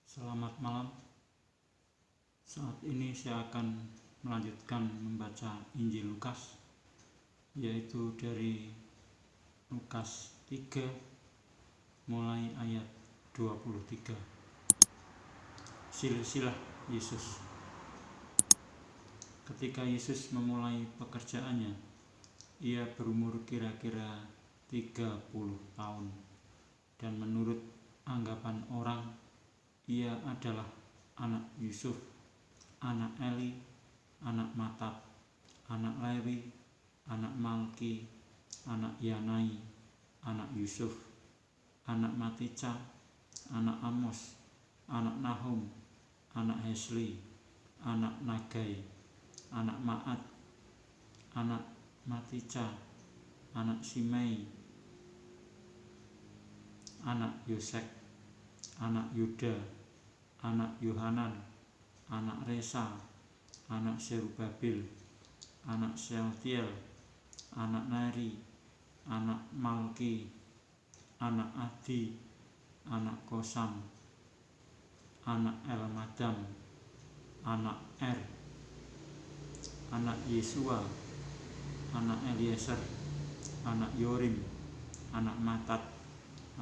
Selamat malam. Saat ini saya akan melanjutkan membaca Injil Lukas, yaitu dari Lukas 3 mulai ayat 23. Silsilah Yesus. Ketika Yesus memulai pekerjaannya, ia berumur kira-kira 30 tahun, dan menurut anggapan orang, ia adalah anak Yusuf, anak Eli, anak Matat, anak Lewi, anak Malki, anak Yanai, anak Yusuf, anak Matica, anak Amos, anak Nahum, anak Hesli, anak Nagai, anak Maat, anak Matica, anak Simei, anak Yosek, anak Yuda, anak Yohanan, anak Resa, anak Serubabil, anak Sealtiel, anak Neri, anak Malki, anak Adi, anak Kosam, anak Elmadam, anak Er, anak Yesua, anak Eliezer, anak Yorim, anak Matat,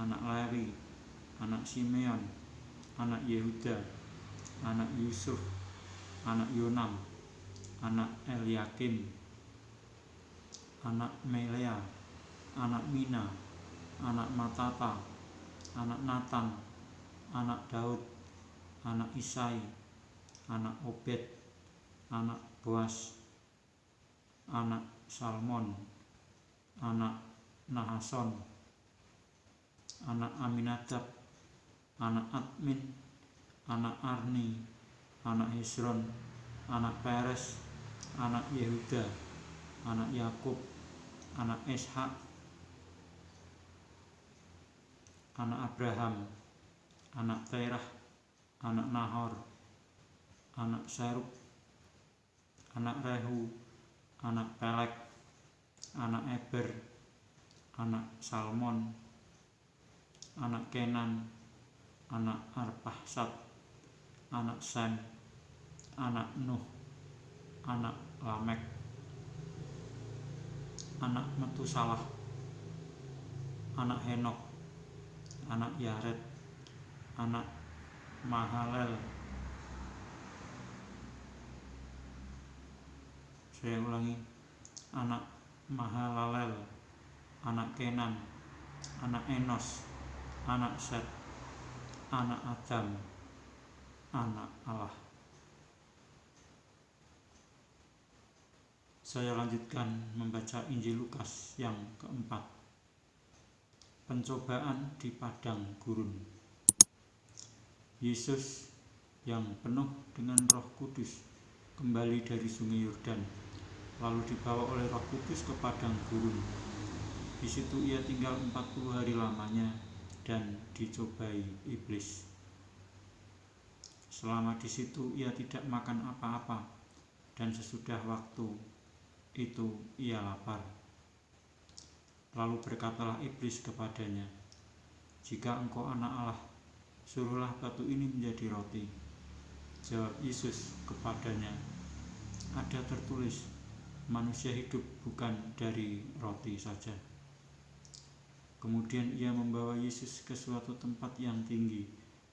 anak Lewi, anak Simeon, anak Yehuda, anak Yusuf, anak Yonam, anak Eliakim, anak Melea, anak Mina, anak Matata, anak Natan, anak Daud, anak Isai, anak Obed, anak Boas, anak Salmon, anak Nahason, anak Aminadab, anak Admin, anak Arni, anak Hezron, anak Peres, anak Yehuda, anak Yakub, anak Ishak, anak Abraham, anak Terah, anak Nahor, anak Serug, anak Rehu, anak Pelek, anak Eber, anak Salmon, anak Kenan, anak Arpahsad, anak Sem, anak Nuh, anak Lamek, anak Metusalah, anak Henok, anak Yared, anak Mahalel. Saya ulangi, anak Mahalalel, anak Kenan, anak Enos, anak Set, anak Adam, anak Allah. Saya lanjutkan membaca Injil Lukas yang keempat. Pencobaan di padang gurun. Yesus yang penuh dengan Roh Kudus kembali dari Sungai Yordan, lalu dibawa oleh Roh Kudus ke padang gurun. Di situ ia tinggal 40 hari lamanya dan dicobai iblis. Selama di situ ia tidak makan apa-apa, dan sesudah waktu itu ia lapar. Lalu berkatalah iblis kepadanya, "Jika engkau anak Allah, suruhlah batu ini menjadi roti." Jawab Yesus kepadanya, "Ada tertulis, manusia hidup bukan dari roti saja." Kemudian ia membawa Yesus ke suatu tempat yang tinggi,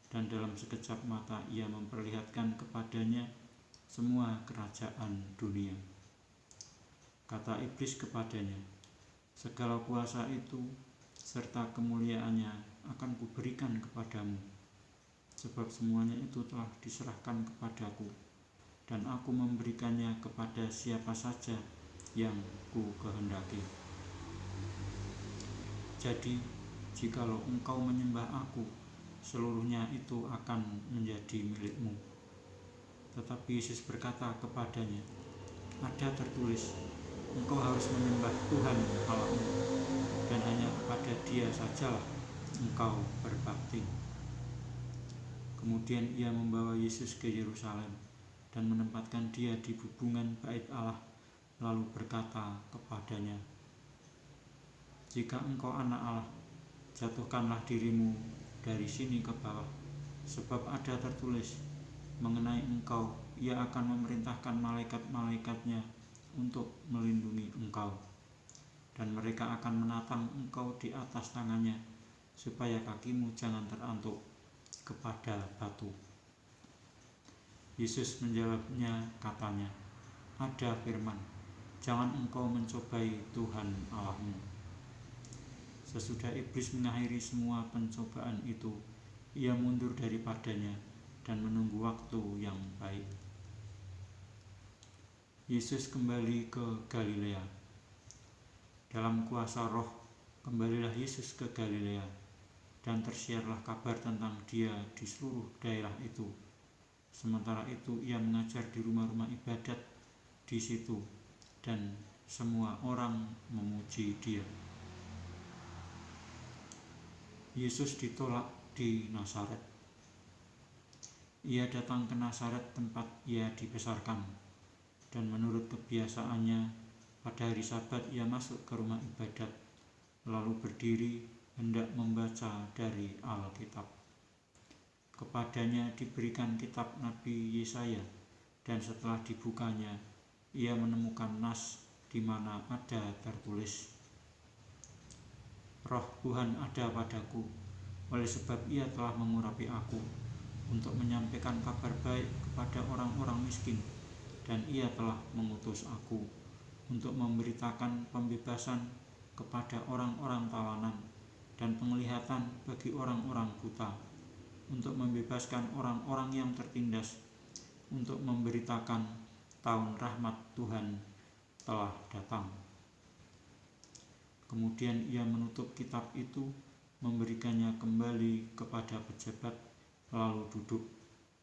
dan dalam sekejap mata ia memperlihatkan kepadanya semua kerajaan dunia. Kata iblis kepadanya, "Segala kuasa itu serta kemuliaannya akan kuberikan kepadamu, sebab semuanya itu telah diserahkan kepadaku, dan aku memberikannya kepada siapa saja yang ku kehendaki. Jadi, jikalau engkau menyembah aku, seluruhnya itu akan menjadi milikmu." Tetapi Yesus berkata kepadanya, "Ada tertulis, engkau harus menyembah Tuhan Allahmu, dan hanya kepada Dia sajalah engkau berbakti." Kemudian ia membawa Yesus ke Yerusalem dan menempatkan dia di bubungan bait Allah, lalu berkata kepadanya, "Jika engkau anak Allah, jatuhkanlah dirimu dari sini ke bawah, Sebab ada tertulis mengenai engkau, ia akan memerintahkan malaikat-malaikatnya untuk melindungi engkau, dan mereka akan menatang engkau di atas tangannya, supaya kakimu jangan terantuk kepada batu. Yesus menjawabnya katanya, ada firman, jangan engkau mencobai Tuhan Allahmu. Sesudah iblis mengakhiri semua pencobaan itu, ia mundur daripadanya dan menunggu waktu yang baik. Yesus kembali ke Galilea. Dalam kuasa Roh, kembalilah Yesus ke Galilea, dan tersiarlah kabar tentang Dia di seluruh daerah itu. Sementara itu ia mengajar di rumah-rumah ibadat di situ, dan semua orang memuji Dia. Yesus ditolak di Nazaret. Ia datang ke Nazaret tempat ia dibesarkan, dan menurut kebiasaannya pada hari Sabat ia masuk ke rumah ibadat, lalu berdiri hendak membaca dari Alkitab. Kepadanya diberikan kitab Nabi Yesaya, dan setelah dibukanya ia menemukan nas di mana ada tertulis, Roh Tuhan ada padaku, oleh sebab ia telah mengurapi aku untuk menyampaikan kabar baik kepada orang-orang miskin, dan ia telah mengutus aku untuk memberitakan pembebasan kepada orang-orang tawanan dan penglihatan bagi orang-orang buta, untuk membebaskan orang-orang yang tertindas, untuk memberitakan tahun rahmat Tuhan telah datang. Kemudian ia menutup kitab itu, memberikannya kembali kepada pejabat, lalu duduk,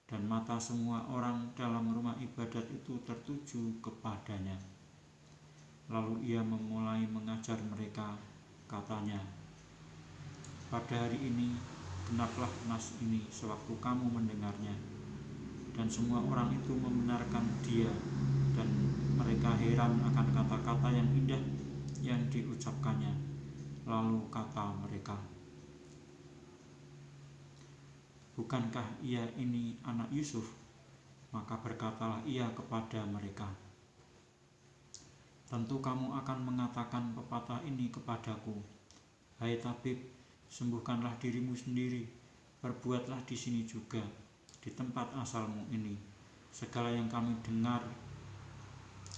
dan mata semua orang dalam rumah ibadat itu tertuju kepadanya. Lalu ia memulai mengajar mereka, katanya, pada hari ini genaplah nas ini sewaktu kamu mendengarnya. Dan semua orang itu membenarkan Dia, dan mereka heran akan kata-kata yang indah yang diucapkannya. Lalu kata mereka, bukankah ia ini anak Yusuf? Maka berkatalah ia kepada mereka, tentu kamu akan mengatakan pepatah ini kepadaku, hai tabib, sembuhkanlah dirimu sendiri, perbuatlah di sini juga, di tempat asalmu ini, segala yang kami dengar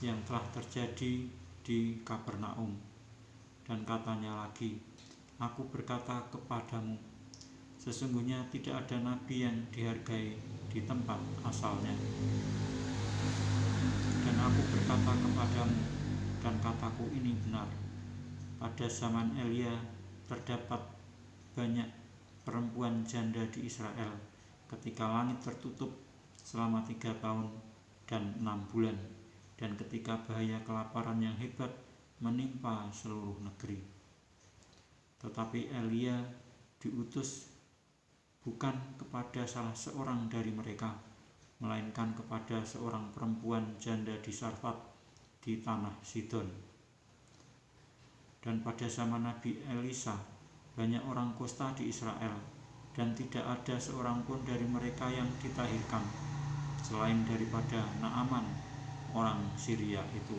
yang telah terjadi di Kapernaum. Dan katanya lagi, aku berkata kepadamu, sesungguhnya tidak ada nabi yang dihargai di tempat asalnya. Dan aku berkata kepadamu, dan kataku ini benar, pada zaman Elia terdapat banyak perempuan janda di Israel ketika langit tertutup selama 3 tahun dan 6 bulan, dan ketika bahaya kelaparan yang hebat menimpa seluruh negeri. Tetapi Elia diutus bukan kepada salah seorang dari mereka, melainkan kepada seorang perempuan janda di Sarfat di tanah Sidon. Dan pada zaman Nabi Elisa banyak orang kusta di Israel, dan tidak ada seorang pun dari mereka yang ditahirkan, selain daripada Naaman orang Syria itu.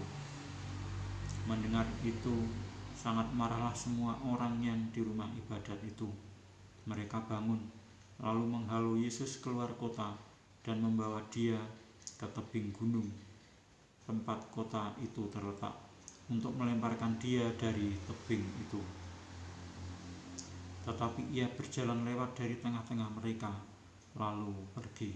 Mendengar itu, sangat marahlah semua orang yang di rumah ibadat itu. Mereka bangun, lalu menghalau Yesus keluar kota dan membawa Dia ke tebing gunung tempat kota itu terletak, untuk melemparkan Dia dari tebing itu. Tetapi ia berjalan lewat dari tengah-tengah mereka, lalu pergi.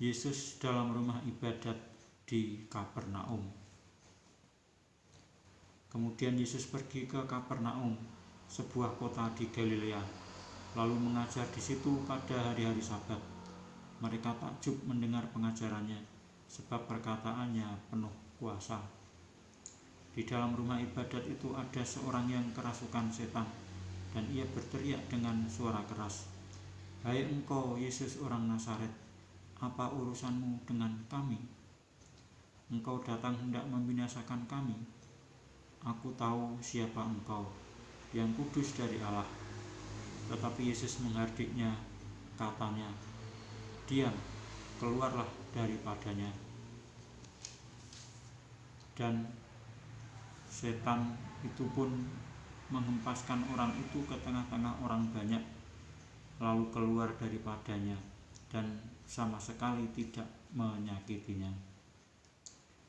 Yesus dalam rumah ibadat di Kapernaum. Kemudian Yesus pergi ke Kapernaum, sebuah kota di Galilea, lalu mengajar di situ pada hari-hari Sabat. Mereka takjub mendengar pengajarannya, sebab perkataannya penuh kuasa. Di dalam rumah ibadat itu ada seorang yang kerasukan setan, dan ia berteriak dengan suara keras, hai engkau Yesus orang Nazaret, apa urusanmu dengan kami? Engkau datang hendak membinasakan kami? Aku tahu siapa engkau, yang kudus dari Allah. Tetapi Yesus menghardiknya, katanya, "Diam, keluarlah daripadanya." Dan setan itu pun menghempaskan orang itu ke tengah-tengah orang banyak, lalu keluar daripadanya dan sama sekali tidak menyakitinya.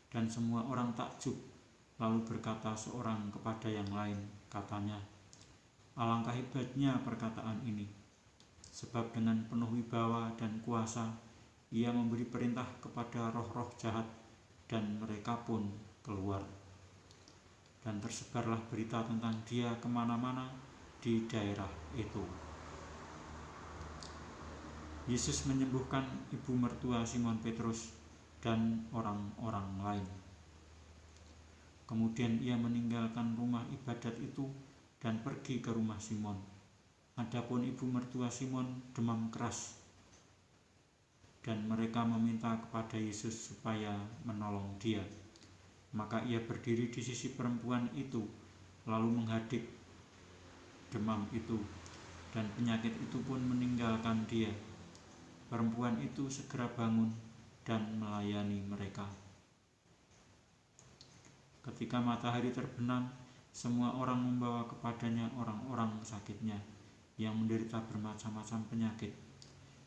Dan semua orang takjub, lalu berkata seorang kepada yang lain, katanya, "Alangkah hebatnya perkataan ini, sebab dengan penuh wibawa dan kuasa ia memberi perintah kepada roh-roh jahat, dan mereka pun keluar." Dan tersebarlah berita tentang dia kemana-mana di daerah itu. Yesus menyembuhkan ibu mertua Simon Petrus dan orang-orang lain. Kemudian ia meninggalkan rumah ibadat itu dan pergi ke rumah Simon. Adapun ibu mertua Simon demam keras, dan mereka meminta kepada Yesus supaya menolong dia. Maka ia berdiri di sisi perempuan itu, lalu menghadik demam itu, dan penyakit itu pun meninggalkan dia. Perempuan itu segera bangun dan melayani mereka. Ketika matahari terbenam, semua orang membawa kepadanya orang-orang sakitnya yang menderita bermacam-macam penyakit.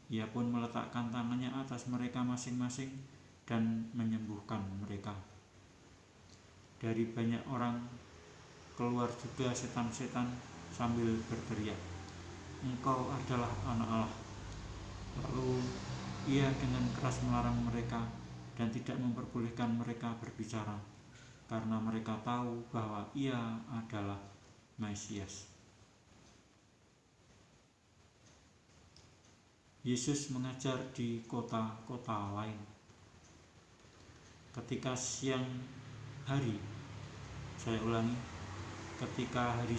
Ia pun meletakkan tangannya atas mereka masing-masing dan menyembuhkan mereka. Dari banyak orang keluar juga setan-setan sambil berteriak, "Engkau adalah Anak Allah." Lalu ia dengan keras melarang mereka dan tidak memperbolehkan mereka berbicara, karena mereka tahu bahwa ia adalah Mesias. Yesus mengajar di kota-kota lain. Ketika hari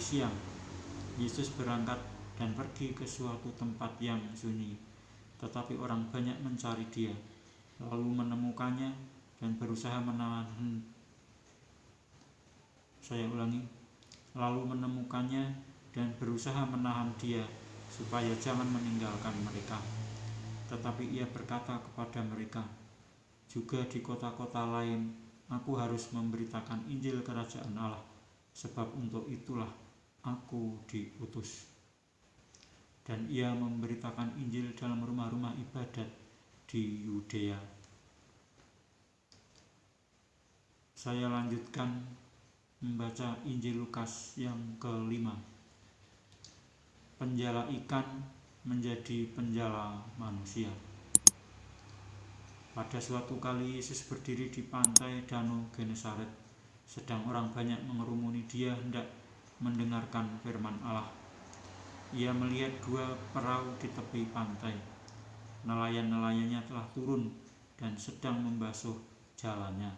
siang, Yesus berangkat dan pergi ke suatu tempat yang sunyi. Tetapi orang banyak mencari dia, lalu menemukannya dan berusaha menahan dia supaya jangan meninggalkan mereka. Tetapi ia berkata kepada mereka, "Juga di kota-kota lain aku harus memberitakan Injil Kerajaan Allah, sebab untuk itulah aku diutus." Dan ia memberitakan Injil dalam rumah-rumah ibadat di Yudea. Saya lanjutkan membaca Injil Lukas yang ke-5. Penjala ikan menjadi penjala manusia. Pada suatu kali Yesus berdiri di pantai Danau Genesaret, sedang orang banyak mengerumuni dia hendak mendengarkan firman Allah. Ia melihat 2 perahu di tepi pantai. Nelayan-nelayannya telah turun dan sedang membasuh jalannya.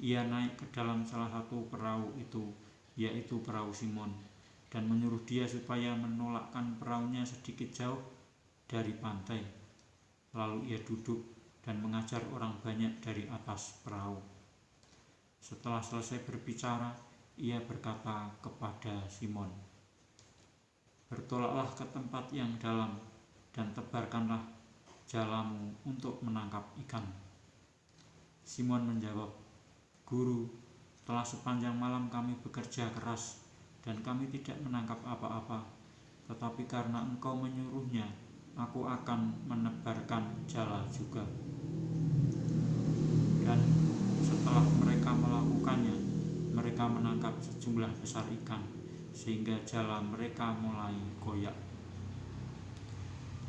Ia naik ke dalam salah satu perahu itu, yaitu perahu Simon, dan menyuruh dia supaya menolakkan perahunya sedikit jauh dari pantai. Lalu ia duduk dan mengajar orang banyak dari atas perahu. Setelah selesai berbicara, ia berkata kepada Simon, "Bertolaklah ke tempat yang dalam dan tebarkanlah jalamu untuk menangkap ikan." Simon menjawab, "Guru, telah sepanjang malam kami bekerja keras dan kami tidak menangkap apa-apa. Tetapi karena Engkau menyuruhnya, aku akan menebarkan jala juga." Dan setelah mereka melakukannya, mereka menangkap sejumlah besar ikan, sehingga jala mereka mulai goyak.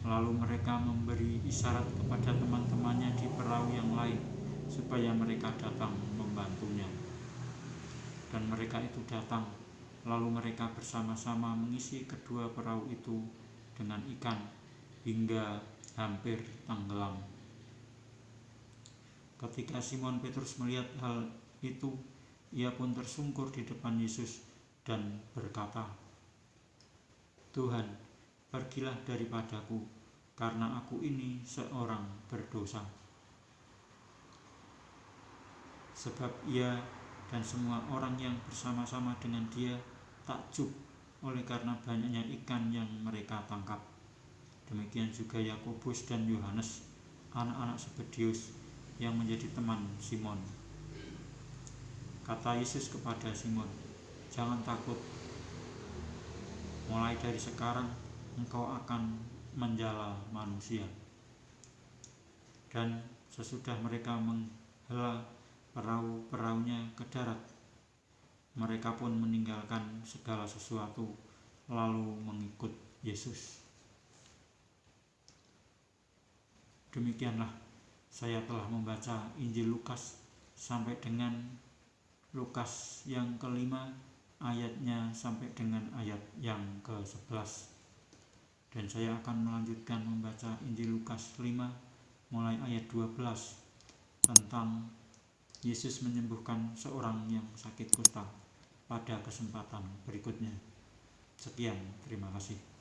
Lalu mereka memberi isyarat kepada teman-temannya di perahu yang lain, supaya mereka datang membantunya. Dan mereka itu datang, lalu mereka bersama-sama mengisi kedua perahu itu dengan ikan, hingga hampir tenggelam. Ketika Simon Petrus melihat hal itu, ia pun tersungkur di depan Yesus dan berkata, "Tuhan, pergilah daripadaku, karena aku ini seorang berdosa." Sebab ia dan semua orang yang bersama-sama dengan dia takjub oleh karena banyaknya ikan yang mereka tangkap. Demikian juga Yakobus dan Yohanes, anak-anak Zebedius yang menjadi teman Simon. Kata Yesus kepada Simon, "Jangan takut. Mulai dari sekarang engkau akan menjala manusia." Dan sesudah mereka menghela perahu-perahunya ke darat, mereka pun meninggalkan segala sesuatu lalu mengikut Yesus. Demikianlah saya telah membaca Injil Lukas sampai dengan Lukas yang ke-5 ayatnya sampai dengan ayat yang ke-11. Dan saya akan melanjutkan membaca Injil Lukas 5 mulai ayat 12 tentang Yesus menyembuhkan seorang yang sakit kusta pada kesempatan berikutnya. Sekian, terima kasih.